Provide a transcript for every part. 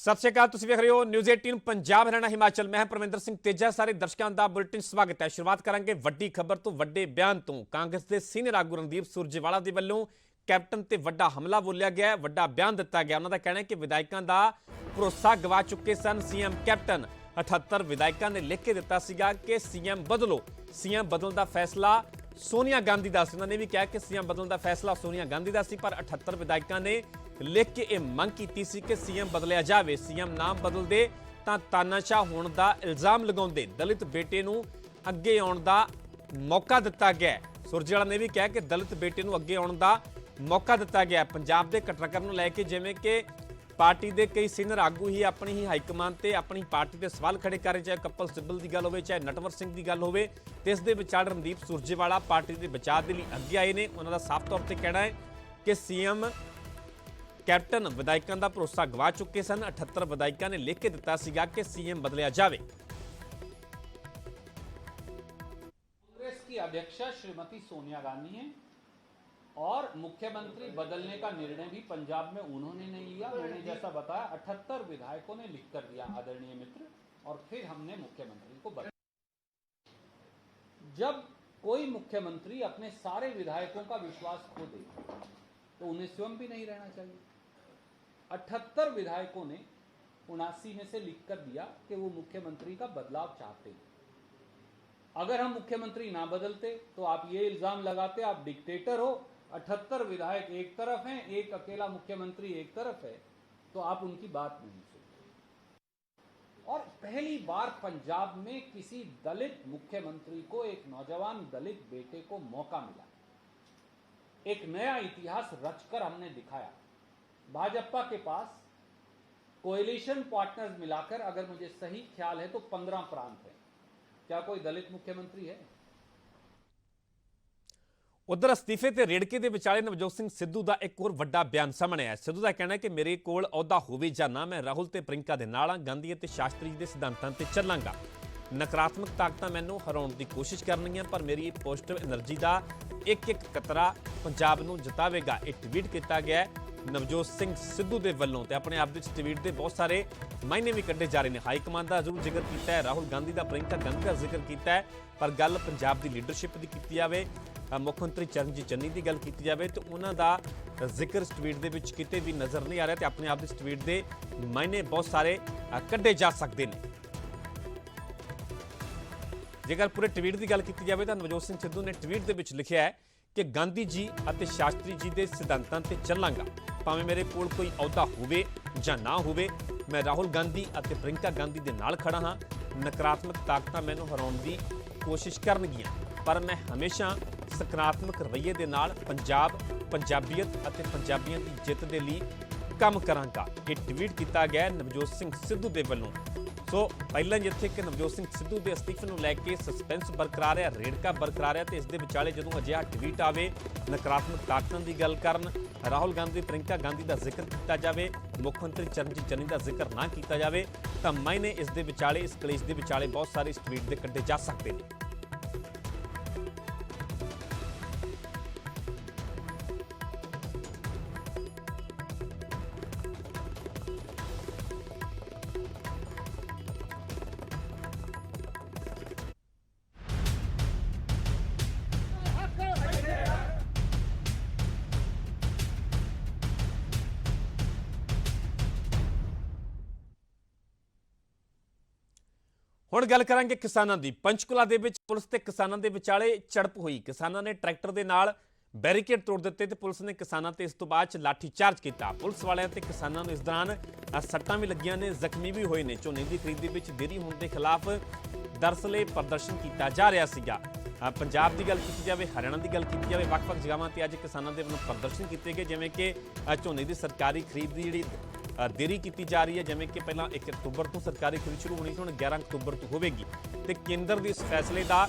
सत श्री अकाल, तुसीं वेख रहे हो न्यूज़ 18 पंजाब हरियाणा हिमाचल। मैं परमिंदर सिंह तेजा। सारे दर्शकों का बुलेटिन स्वागत है। शुरुआत करांगे वड्डी खबर तो वड्डे बयान तो। कांग्रेस के सीनियर आगू रणदीप सुरजेवाला के वल्लों कैप्टन ते वड्डा हमला बोलिया गया, वड्डा बयान दिता गया। उन्होंने कहना है कि विधायकों का भरोसा गवा चुके सन सीएम कैप्टन। 78 विधायकों ने लिख के दिता सीगा कि सीएम बदलो। सीएम बदलने का फैसला सोनिया गांधी का सी। उन्होंने भी कहा कि सीएम बदलने का फैसला सोनिया गांधी का सी, पर 78 विधायकों ने लिख के यह मंग की सी कि सीएम बदलिया जाए। सीएम नाम बदल दे तां तानाशाह होने का इल्जाम लगाउंदे दलित बेटे नूं अगे आउण दा मौका दिता गया। सुरजेवाला ने भी कहा कि दलित बेटे नूं अगे आउण दा मौका दिता गया। पंजाब के घटनाक्रम नूं लैके जिवें कि पार्टी के कई सीनियर आगू ही अपनी ही हाईकमान से अपनी पार्टी के सवाल खड़े कर रहे, चाहे कपिल सिब्बल की गल हो, चाहे नटवर सिंह की गल हो, इस दे विचार रणदीप सुरजेवाला पार्टी के बचाव के लिए अगे आए हैं। उन्होंने साफ तौर पर कहना है कि सीएम कैप्टन विधायकों का भरोसा गवा चुके सन। 78 विधायकों ने लिख के दिता सीगा कि सीएम बदलिया जाए। कांग्रेस की अध्यक्षा श्रीमती सोनिया गांधी हैं और मुख्यमंत्री बदलने का निर्णय भी पंजाब में उन्होंने नहीं लिया। मैंने जैसा बताया 78 विधायकों ने लिख कर दिया आदरणीय मित्र, और फिर हमने मुख्यमंत्री को बदला। जब कोई मुख्यमंत्री अपने सारे विधायकों का विश्वास खो दे तो उन्हें स्वयं भी नहीं रहना चाहिए। 78 विधायकों ने 79 में से लिखकर दिया कि वो मुख्यमंत्री का बदलाव चाहते हैं। अगर हम मुख्यमंत्री ना बदलते तो आप ये इल्जाम लगाते आप डिक्टेटर हो। 78 विधायक एक तरफ हैं, एक अकेला मुख्यमंत्री एक तरफ है, तो आप उनकी बात नहीं सुनते। और पहली बार पंजाब में किसी दलित मुख्यमंत्री को, एक नौजवान दलित बेटे को मौका मिला। एक नया इतिहास रचकर हमने दिखाया। भाजपा के पास कोएलिशन पार्टनर्स मिलाकर, अगर मुझे सही ख्याल है, तो 15 प्रांत हैं। क्या कोई दलित मुख्यमंत्री है? उधर अस्तीफे ते रेड़के के विचाले नवजोत सिंह सिद्धू का एक और वड्डा बयान सामने आया। सिद्धू का कहना है कि मेरे कोल अहुदा होवे जां ना, मैं राहुल ते प्रियंका दे नाल हां, गांधी ते शास्त्री जी के सिद्धांतां ते चलांगा। नकारात्मक ताकतां मैनूं हराउण की कोशिश करनी है, पर मेरी पॉजिटिव एनर्जी का एक एक कतरा पंजाब नूं जितावेगा। यह ट्वीट किया गया नवजोत सिंह सिद्धू के वलों। तो अपने आप के ट्वीट के बहुत सारे मायने भी कढ़े जा रहे हैं। हाईकमान का जरूर जिक्र किया है, राहुल गांधी का, प्रियंका गांधी का जिक्र किया है, पर गल पंजाब की लीडरशिप की की जाए, मुख्यमंत्री चरणजीत चन्नी की गल की जाए, तो उन्हों का जिक्र इस ट्वीट के किते भी नज़र नहीं आ रहा। तो अपने आप इस ट्वीट के मायने बहुत सारे कढ़े जा सकते हैं। जेकर पूरे ट्वीट की गल की जाए तो नवजोत सिंह सिद्धू ने ट्वीट के लिखा है कि गांधी जी और शास्त्री जी के सिद्धांतों से चलांगा, भावें मेरे कोल कोई अहुदा होवे जां ना होवे, मैं राहुल गांधी और प्रियंका गांधी के नाल खड़ा हाँ। नकारात्मक ताकतां मैनूं हराउण की कोशिश करनगियां, पर मैं हमेशा सकारात्मक रवैये के नाल पंजाब, पंजाबीयत और पंजाबियों की जित के लिए काम करांगा। ये ट्वीट किया गया नवजोत सिंह सिद्धू के वलों। सो पहला जिथे कि नवजोत सिंह सिद्धू के अस्तीफे को लैके सस्पेंस बरकरार है, रेड़का बरकरार है, तो इस दे विचाले जो अजिहा ट्वीट आवे नकारात्मक ताकतां की गल करन, राहुल गांधी प्रियंका गांधी का जिक्र किया जाए, मुख्यमंत्री चरणजीत चन्नी का जिक्र ना किया जाए, तो मायने इस दे विचाले, इस कलेश के विचाले बहुत सारे इस ट्वीट के कढ़े जा सकते हैं। हुण गल करांगे किसानां दी। पंचकुला दे विच पुलिस ते किसानां दे विचाले झड़प हुई। किसानां ने ट्रैक्टर दे नाल बैरीकेड तोड़ दिते ते पुलिस ने किसानां ते इस तो बाद लाठी चार्ज किया। पुलिस वालियां ते किसानां नूं इस दौरान सट्टां भी लगियां ने, जख्मी भी होए ने। झोने की खरीदी विच देरी होने के खिलाफ दरअसल प्रदर्शन किया जा रहा सीगा। पंजाब की गल की जाए, हरियाणा की गल की जाए, वक्-वक् जगहों पर अज किसानों के वलों प्रदर्शन किए गए, जिवें कि झोने की सरकारी खरीद की जी देरी की जा रही है। जिवें कि पहला 1 अक्तूबर तो सरकारी खरीद शुरू होनी थी, हुण 11 अक्तूबर तो होगी। तो केंद्र के इस फैसले का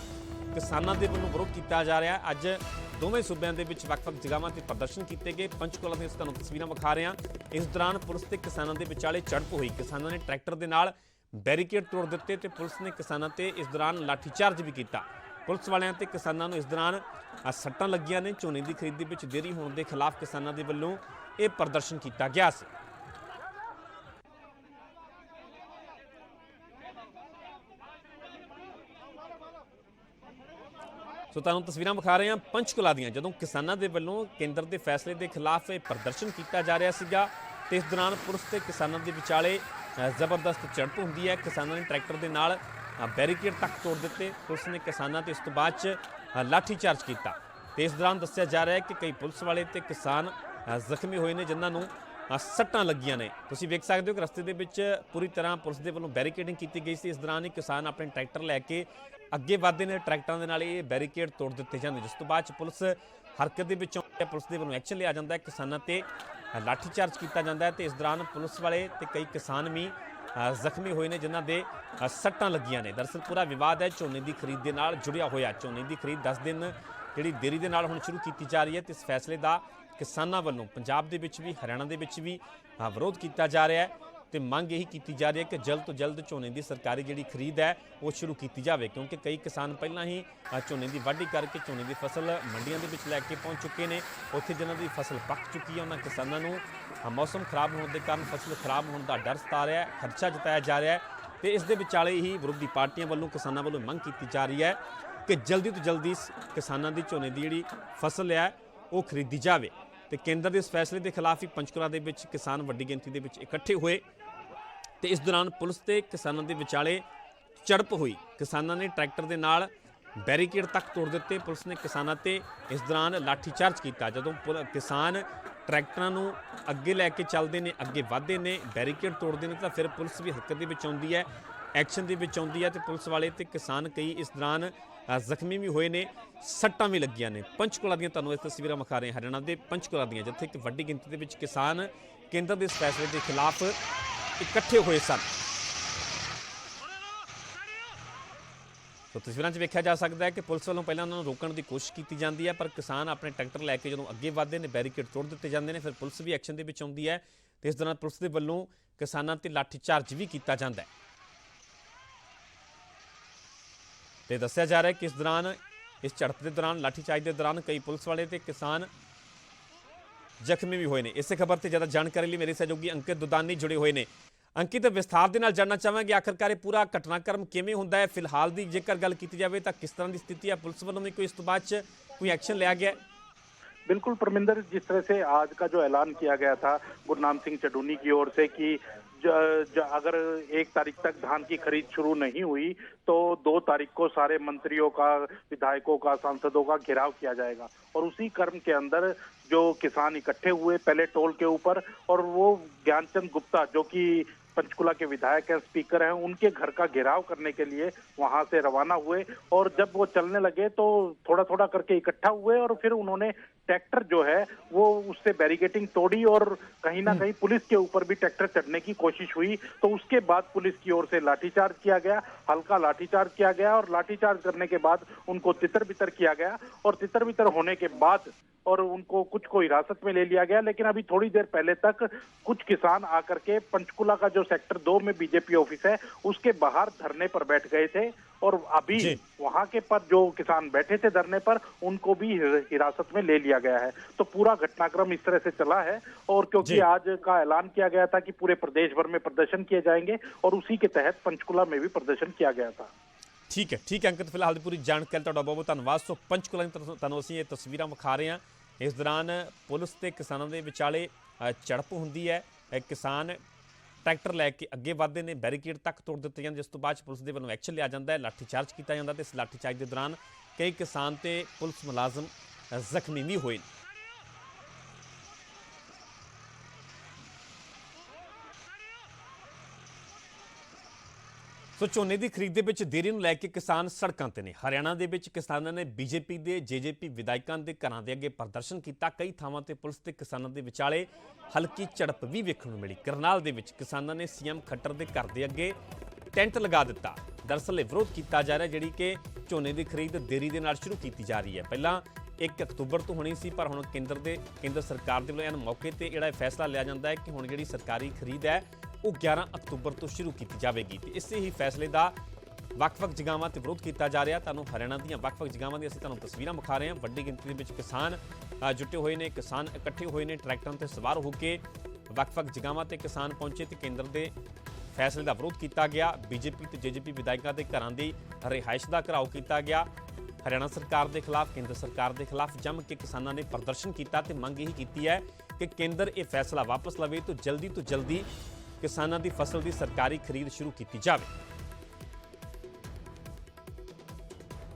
किसानों के वलों विरोध किया जा रहा है। अज दोवें सूबों के वक्-वक् जगहों पर प्रदर्शन किए गए। पंचकुला की तुहानूं तस्वीरां विखा रहे हैं। इस दौरान पुलिस ते किसानों के विचाले झड़प हुई। किसानों ने ट्रैक्टर के नाल बैरीकेड तोड़ दिते ते पुलिस ने किसानों ते इस दौरान लाठीचार्ज भी किया। पुलिस वालियां ते किसानों नूं इस दौरान सट्टां लगियां ने। झोने की खरीदी में देरी होने के खिलाफ किसानों के वलों यह प्रदर्शन किया गया। ਸੋ ਤੁਹਾਨੂੰ ਤਸਵੀਰਾਂ ਵਿਖਾ ਰਹੇ ਹਾਂ ਪੰਚਕੁਲਾ ਦੀਆਂ, ਜਦੋਂ ਕਿਸਾਨਾਂ ਦੇ ਵੱਲੋਂ ਕੇਂਦਰ ਦੇ ਫੈਸਲੇ ਦੇ ਖਿਲਾਫ ਇਹ ਪ੍ਰਦਰਸ਼ਨ ਕੀਤਾ ਜਾ ਰਿਹਾ ਸੀਗਾ ਤੇ ਇਸ ਦੌਰਾਨ ਪੁਲਿਸ ਤੇ ਕਿਸਾਨਾਂ ਦੇ ਵਿਚਾਲੇ ਜ਼ਬਰਦਸਤ ਝੜਪ ਹੁੰਦੀ ਹੈ। ਕਿਸਾਨਾਂ ਨੇ ਟਰੈਕਟਰ ਦੇ ਨਾਲ ਬੈਰੀਕੇਡ ਤੱਕ ਤੋੜ ਦਿੱਤੇ। ਪੁਲਿਸ ਨੇ ਕਿਸਾਨਾਂ ਤੇ ਇਸ ਤੋਂ ਬਾਅਦ 'ਚ ਲਾਠੀ ਚਾਰਜ ਕੀਤਾ ਤੇ ਇਸ ਦੌਰਾਨ ਦੱਸਿਆ ਜਾ ਰਿਹਾ ਹੈ ਕਿ ਕਈ ਪੁਲਿਸ ਵਾਲੇ ਤੇ ਕਿਸਾਨ ਜ਼ਖਮੀ ਹੋਏ ਨੇ, ਜਿਨ੍ਹਾਂ ਨੂੰ ਸੱਟਾਂ ਲੱਗੀਆਂ ਨੇ। ਤੁਸੀਂ ਵੇਖ ਸਕਦੇ ਹੋ ਕਿ ਰਸਤੇ ਦੇ ਵਿੱਚ ਪੂਰੀ ਤਰ੍ਹਾਂ ਪੁਲਿਸ ਦੇ ਵੱਲੋਂ ਬੈਰੀਕੇਡਿੰਗ ਕੀਤੀ ਗਈ ਸੀ। ਇਸ ਦੌਰਾਨ ਹੀ ਕਿਸਾਨ ਆਪਣੇ ਟਰੈਕਟਰ ਲੈ ਕੇ ਅੱਗੇ ਵਧਦੇ ਨੇ, ਟਰੈਕਟਰਾਂ ਦੇ ਨਾਲ ਇਹ ਬੈਰੀਕੇਡ ਤੋੜ ਦਿੱਤੇ ਜਾਂਦੇ, ਜਿਸ ਤੋਂ ਬਾਅਦ 'ਚ ਪੁਲਿਸ ਹਰਕਤ ਦੇ ਵਿੱਚ ਆਉਂਦੀ ਹੈ। ਪੁਲਿਸ ਦੇ ਵੱਲੋਂ ਐਕਸ਼ਨ ਲਿਆ ਜਾਂਦਾ ਹੈ, ਕਿਸਾਨਾਂ ਤੇ ਲਾਠੀ ਚਾਰਜ ਕੀਤਾ ਜਾਂਦਾ ਹੈ ਤੇ ਇਸ ਦੌਰਾਨ ਪੁਲਿਸ ਵਾਲੇ ਤੇ ਕਈ ਕਿਸਾਨ ਵੀ ਜ਼ਖਮੀ ਹੋਏ ਨੇ, ਜਿਨ੍ਹਾਂ ਦੇ ਸੱਟਾਂ ਲੱਗੀਆਂ ਨੇ। ਦਰਅਸਲ ਪੂਰਾ ਵਿਵਾਦ ਹੈ ਝੋਨੇ ਦੀ ਖਰੀਦ ਦੇ ਨਾਲ ਜੁੜਿਆ ਹੋਇਆ। ਝੋਨੇ ਦੀ ਖਰੀਦ 10 ਦਿਨ ਜਿਹੜੀ ਦੇਰੀ ਦੇ ਨਾਲ ਹੁਣ ਸ਼ੁਰੂ ਕੀਤੀ ਜਾ ਰਹੀ ਹੈ ਤੇ ਇਸ ਫੈਸਲੇ ਦਾ ਕਿਸਾਨਾਂ ਵੱਲੋਂ ਪੰਜਾਬ ਦੇ ਵਿੱਚ ਵੀ ਹਰਿਆਣਾ ਦੇ ਵਿੱਚ ਵੀ ਵਿਰੋਧ ਕੀਤਾ ਜਾ ਰਿਹਾ ਹੈ ਤੇ ਮੰਗ ਇਹੀ ਕੀਤੀ ਜਾ ਰਹੀ ਹੈ ਕਿ ਜਲਦ ਤੋਂ ਜਲਦ ਝੋਨੇ ਦੀ ਸਰਕਾਰੀ ਜਿਹੜੀ ਖਰੀਦ ਹੈ ਉਹ ਸ਼ੁਰੂ ਕੀਤੀ ਜਾਵੇ, ਕਿਉਂਕਿ ਕਈ ਕਿਸਾਨ ਪਹਿਲਾਂ ਹੀ ਝੋਨੇ ਦੀ ਵਾਢੀ ਕਰਕੇ ਝੋਨੇ ਦੀ ਫਸਲ ਮੰਡੀਆਂ ਦੇ ਵਿੱਚ ਲੈ ਕੇ ਪਹੁੰਚ ਚੁੱਕੇ ਨੇ। ਉੱਥੇ ਜਿਨ੍ਹਾਂ ਦੀ ਫਸਲ ਪੱਕ ਚੁੱਕੀ ਹੈ ਉਹਨਾਂ ਕਿਸਾਨਾਂ ਨੂੰ ਮੌਸਮ ਖਰਾਬ ਹੋਣ ਦੇ ਕਾਰਨ ਫਸਲ ਖਰਾਬ ਹੋਣ ਦਾ ਡਰ ਸਤਾ ਰਿਹਾ ਹੈ, ਖਰਚਾ ਜਤਾਇਆ ਜਾ ਰਿਹਾ ਹੈ ਤੇ ਇਸ ਦੇ ਵਿਚਾਲੇ ਹੀ ਵਿਰੋਧੀ ਪਾਰਟੀਆਂ ਵੱਲੋਂ ਕਿਸਾਨਾਂ ਵੱਲੋਂ ਮੰਗ ਕੀਤੀ ਜਾ ਰਹੀ ਹੈ ਕਿ ਜਲਦੀ ਤੋਂ ਜਲਦੀ ਕਿਸਾਨਾਂ ਦੀ ਝੋਨੇ ਦੀ ਜਿਹੜੀ ਫਸਲ ਹੈ ਉਹ ਖਰੀਦੀ ਜਾਵੇ। ਤੇ ਕੇਂਦਰ ਦੇ ਇਸ ਫੈਸਲੇ ਦੇ ਖਿਲਾਫ ਹੀ ਪੰਚਕੁਲਾ ਦੇ ਵਿੱਚ ਕਿਸਾਨ ਵੱਡੀ ਗਿਣਤੀ ਦੇ ਵਿੱਚ ਇਕੱਠੇ ਹੋਏ ਤੇ ਇਸ ਦੌਰਾਨ ਪੁਲਿਸ ਤੇ ਕਿਸਾਨਾਂ ਦੇ ਵਿਚਾਲੇ ਝੜਪ ਹੋਈ। ਕਿਸਾਨਾਂ ਨੇ ਟਰੈਕਟਰ ਦੇ ਨਾਲ ਬੈਰੀਕੇਡ ਤੱਕ ਤੋੜ ਦਿੱਤੇ। ਪੁਲਿਸ ਨੇ ਕਿਸਾਨਾਂ ਤੇ ਇਸ ਦੌਰਾਨ ਲਾਠੀ ਚਾਰਜ ਕੀਤਾ। ਜਦੋਂ ਕਿਸਾਨ ਟਰੈਕਟਰਾਂ ਨੂੰ ਅੱਗੇ ਲੈ ਕੇ ਚੱਲਦੇ ਨੇ, ਅੱਗੇ ਵਧਦੇ ਨੇ, ਬੈਰੀਕੇਡ ਤੋੜਦੇ ਨੇ ਤਾਂ ਫਿਰ ਪੁਲਿਸ ਵੀ ਹਰਕਤ ਦੇ ਵਿੱਚ ਆਉਂਦੀ ਹੈ, ਐਕਸ਼ਨ ਦੇ ਵਿੱਚ ਆਉਂਦੀ ਹੈ ਤੇ ਪੁਲਿਸ ਵਾਲੇ ਤੇ ਕਿਸਾਨ ਕਈ ਇਸ ਦੌਰਾਨ ਜ਼ਖਮੀ ਵੀ ਹੋਏ ਨੇ, ਸੱਟਾਂ ਵੀ ਲੱਗੀਆਂ ਨੇ। ਪੰਚਕੁਲਾ ਦੀਆਂ ਤੁਹਾਨੂੰ ਇਹ ਤਸਵੀਰਾਂ ਵਿਖਾ ਰਹੇ ਹਰਿਆਣਾ ਦੇ ਪੰਚਕੁਲਾ ਦੀਆਂ, ਜਿੱਥੇ ਇੱਕ ਵੱਡੀ ਗਿਣਤੀ ਦੇ ਵਿੱਚ ਕਿਸਾਨ ਕੇਂਦਰ ਦੇ ਇਸ ਫੈਸਲੇ ਦੇ ਖਿਲਾਫ ਇਕੱਠੇ ਹੋਏ ਸਨ। ਸੋ ਤਸਵੀਰਾਂ 'ਚ ਵੇਖਿਆ ਜਾ ਸਕਦਾ ਹੈ ਕਿ ਪੁਲਿਸ ਵੱਲੋਂ ਪਹਿਲਾਂ ਉਹਨਾਂ ਨੂੰ ਰੋਕਣ ਦੀ ਕੋਸ਼ਿਸ਼ ਕੀਤੀ ਜਾਂਦੀ ਹੈ, ਪਰ ਕਿਸਾਨ ਆਪਣੇ ਟਰੈਕਟਰ ਲੈ ਕੇ ਜਦੋਂ ਅੱਗੇ ਵਧਦੇ ਨੇ ਬੈਰੀਕੇਡ ਤੋੜ ਦਿੱਤੇ ਜਾਂਦੇ ਨੇ। ਫਿਰ ਪੁਲਿਸ ਵੀ ਐਕਸ਼ਨ ਦੇ ਵਿੱਚ ਆਉਂਦੀ ਹੈ ਤੇ ਇਸ ਦੌਰਾਨ ਪੁਲਿਸ ਦੇ ਵੱਲੋਂ ਕਿਸਾਨਾਂ ਤੇ ਲਾਠੀ ਚਾਰਜ ਵੀ ਕੀਤਾ ਜਾਂਦਾ ਹੈ ਤੇ ਦੱਸਿਆ ਜਾ ਰਿਹਾ ਹੈ ਕਿ ਇਸ ਦੌਰਾਨ ਇਸ ਝੜਪ ਦੇ ਦੌਰਾਨ ਲਾਠੀ ਚਾਰਜ ਦੇ ਦੌਰਾਨ ਕਈ ਪੁਲਿਸ ਵਾਲੇ ਤੇ ਕਿਸਾਨ ਜ਼ਖਮੀ ਵੀ ਹੋਏ ਨੇ। ਇਸੇ ਖਬਰ ਤੇ ਜ਼ਿਆਦਾ ਜਾਣਕਾਰੀ ਲਈ ਮੇਰੇ ਸਹਿਯੋਗੀ ਅੰਕਿਤ ਦੁਦਾਨੀ ਜੁੜੇ ਹੋਏ ਨੇ। ਅੰਕਿਤ, ਵਿਸਥਾਰ ਦੇ ਨਾਲ ਜਾਣਨਾ ਚਾਹਾਂਗੇ ਆਖਰਕਾਰ ਇਹ ਪੂਰਾ ਘਟਨਾਕ੍ਰਮ ਕਿਵੇਂ ਹੁੰਦਾ ਹੈ? ਫਿਲਹਾਲ ਦੀ ਜੇਕਰ ਗੱਲ ਕੀਤੀ ਜਾਵੇ ਤਾਂ ਕਿਸ ਤਰ੍ਹਾਂ ਦੀ ਸਥਿਤੀ ਹੈ? ਪੁਲਿਸ ਵੱਲੋਂ ਵੀ ਕੋਈ ਇਸ ਤੋਂ बाਅद 'ਚ ਕੋਈ एक्शन लिया गया? बिल्कुल परमिंदर, जिस तरह से आज का जो ऐलान किया गया था गुरनाम सिंह चडूनी की ओर से कि अगर 1 तारीख तक धान की खरीद शुरू नहीं हुई तो 2 तारीख को सारे मंत्रियों का, विधायकों का, सांसदों का घेराव किया जाएगा। और उसी क्रम के अंदर जो किसान इकट्ठे हुए पहले टोल के ऊपर, और वो ज्ञानचंद गुप्ता जो कि पंचकुला के विधायक हैं, स्पीकर हैं, उनके घर का घेराव करने के लिए वहां से रवाना हुए। और जब वो चलने लगे तो थोड़ा थोड़ा करके इकट्ठा हुए और फिर उन्होंने ट्रैक्टर जो है वो उससे बैरिकेडिंग तोड़ी और कहीं ना कहीं पुलिस के ऊपर भी ट्रैक्टर चढ़ने की कोशिश हुई। तो उसके बाद पुलिस की ओर से लाठीचार्ज किया गया, हल्का लाठीचार्ज किया गया और लाठीचार्ज करने के बाद उनको तितर बितर किया गया। और तितर बितर होने के बाद और उनको कुछ को हिरासत में ले लिया गया। लेकिन अभी थोड़ी देर पहले तक कुछ किसान आकर के पंचकुला का जो सेक्टर 2 में बीजेपी ऑफिस है उसके बाहर धरने पर बैठ गए थे और अभी वहां के पर जो किसान बैठे थे धरने पर उनको भी हिरासत में ले लिया गया है। तो पूरा घटनाक्रम इस तरह से चला है। और क्योंकि आज का ऐलान किया गया था कि पूरे प्रदेश भर में प्रदर्शन किए जाएंगे और उसी के तहत पंचकुला में भी प्रदर्शन किया गया था। ठीक है अंकित, फिलहाल पूरी जानकारी ਤੁਹਾਡਾ ਬਹੁਤ ਧੰਨਵਾਦ। ਸੋ ਪੰਚਕੁਲਾ ਦੀਆਂ ਤੁਹਾਨੂੰ ਅਸੀਂ ਇਹ ਤਸਵੀਰਾਂ ਵਿਖਾ ਰਹੇ ਹਾਂ। ਇਸ ਦੌਰਾਨ ਪੁਲਿਸ ਤੇ ਕਿਸਾਨਾਂ ਦੇ ਵਿਚਾਲੇ ਝੜਪ ਹੁੰਦੀ ਹੈ। ਕਿਸਾਨ ਟਰੈਕਟਰ ਲੈ ਕੇ ਅੱਗੇ ਵਧਦੇ ਨੇ, ਬੈਰੀਕੇਡ ਤੱਕ ਤੋੜ ਦਿੱਤੇ ਜਾਂਦੇ, ਜਿਸ ਤੋਂ ਬਾਅਦ ਪੁਲਿਸ ਦੇ ਵੱਲੋਂ ਐਕਸ਼ਨ ਲਿਆ ਜਾਂਦਾ ਹੈ, ਲਾਠੀ ਚਾਰਜ ਕੀਤਾ ਜਾਂਦਾ ਤੇ ਇਸ ਲਾਠੀ ਚਾਰਜ ਦੇ ਦੌਰਾਨ ਕਈ ਕਿਸਾਨ ਤੇ ਪੁਲਿਸ ਮੁਲਾਜ਼ਮ ਜ਼ਖਮੀ ਵੀ ਹੋਏ। ਸੋ ਝੋਨੇ ਦੀ ਖਰੀਦ ਦੇ ਵਿੱਚ ਦੇਰੀ ਨੂੰ ਲੈ ਕੇ ਕਿਸਾਨ ਸੜਕਾਂ ਤੇ ਨੇ। ਹਰਿਆਣਾ ਦੇ ਵਿੱਚ ਕਿਸਾਨਾਂ ਨੇ ਬੀਜੇਪੀ ਦੇ ਜੇਜੇਪੀ ਵਿਧਾਇਕਾਂ ਦੇ ਘਰਾਂ ਦੇ ਅੱਗੇ ਪ੍ਰਦਰਸ਼ਨ ਕੀਤਾ। ਕਈ ਥਾਵਾਂ ਤੇ ਪੁਲਿਸ ਤੇ ਕਿਸਾਨਾਂ ਦੇ ਵਿਚਾਲੇ ਹਲਕੀ ਝੜਪ ਵੀ ਵੇਖਣ ਨੂੰ ਮਿਲੀ। ਕਰਨਾਲ ਦੇ ਵਿੱਚ ਕਿਸਾਨਾਂ ਨੇ ਸੀਐਮ ਖੱਟਰ ਦੇ ਘਰ ਦੇ ਅੱਗੇ ਟੈਂਟ ਲਗਾ ਦਿੱਤਾ। ਦਰਅਸਲ ਇਹ ਵਿਰੋਧ ਕੀਤਾ ਜਾ ਰਿਹਾ ਜਿਹੜੀ ਕਿ ਝੋਨੇ ਦੀ ਖਰੀਦ ਦੇਰੀ ਦੇ ਨਾਲ ਸ਼ੁਰੂ ਕੀਤੀ ਜਾ ਰਹੀ ਹੈ। ਪਹਿਲਾਂ 1 ਅਕਤੂਬਰ ਤੋਂ ਹੋਣੀ ਸੀ, ਪਰ ਹੁਣ ਕੇਂਦਰ ਸਰਕਾਰ ਦੇ ਵੱਲੋਂ ਇਸ ਮੌਕੇ ਤੇ ਜਿਹੜਾ ਫੈਸਲਾ ਲਿਆ ਜਾਂਦਾ ਹੈ ਕਿ ਹੁਣ ਜਿਹੜੀ ਸਰਕਾਰੀ ਖਰੀਦ ਹੈ ਉਹ 11 ਅਕਤੂਬਰ ਤੋਂ ਸ਼ੁਰੂ ਕੀਤੀ ਜਾਵੇਗੀ ਤੇ ਇਸੇ ਹੀ ਫੈਸਲੇ ਦਾ ਵੱਖ-ਵੱਖ ਜਗ੍ਹਾਵਾਂ ਤੇ ਵਿਰੋਧ ਕੀਤਾ ਜਾ ਰਿਹਾ। ਤੁਹਾਨੂੰ ਹਰਿਆਣਾ ਦੀਆਂ ਵੱਖ-ਵੱਖ ਜਗ੍ਹਾਵਾਂ ਦੀ ਅਸੀਂ ਤੁਹਾਨੂੰ ਤਸਵੀਰਾਂ ਵਿਖਾ ਰਹੇ ਹਾਂ। ਵੱਡੀ ਗਿਣਤੀ ਦੇ ਵਿੱਚ ਕਿਸਾਨ ਜੁਟੇ ਹੋਏ ਨੇ, ਕਿਸਾਨ ਇਕੱਠੇ ਹੋਏ ਨੇ, ਟਰੈਕਟਰਾਂ ਤੇ ਸਵਾਰ ਹੋ ਕੇ ਵੱਖ-ਵੱਖ ਜਗ੍ਹਾਵਾਂ ਤੇ ਕਿਸਾਨ ਪਹੁੰਚੇ ਤੇ ਕੇਂਦਰ ਦੇ ਫੈਸਲੇ ਦਾ ਵਿਰੋਧ ਕੀਤਾ ਗਿਆ। ਬੀਜੇਪੀ ਤੇ ਜੇਜੇਪੀ ਵਿਧਾਇਕਾਂ ਦੇ ਘਰਾਂ ਦੀ ਰਿਹਾਇਸ਼ ਦਾ ਘਿਰਾਓ ਕੀਤਾ ਗਿਆ ਹਰਿਆਣਾ ਸਰਕਾਰ ਦੇ ਖਿਲਾਫ ਕੇਂਦਰ ਸਰਕਾਰ ਦੇ ਖਿਲਾਫ ਜੰਮ ਕੇ ਕਿਸਾਨਾਂ ਨੇ ਪ੍ਰਦਰਸ਼ਨ ਕੀਤਾ ਤੇ ਮੰਗ ਇਹੀ ਕੀਤੀ ਹੈ ਕਿ ਕੇਂਦਰ ਇਹ ਫੈਸਲਾ ਵਾਪਸ ਲਵੇ ਤੇ ਜਲਦੀ ਤੋਂ ਜਲਦੀ ਕਿਸਾਨਾਂ ਦੀ ਫਸਲ ਦੀ ਸਰਕਾਰੀ ਖਰੀਦ ਸ਼ੁਰੂ ਕੀਤੀ ਜਾਵੇ।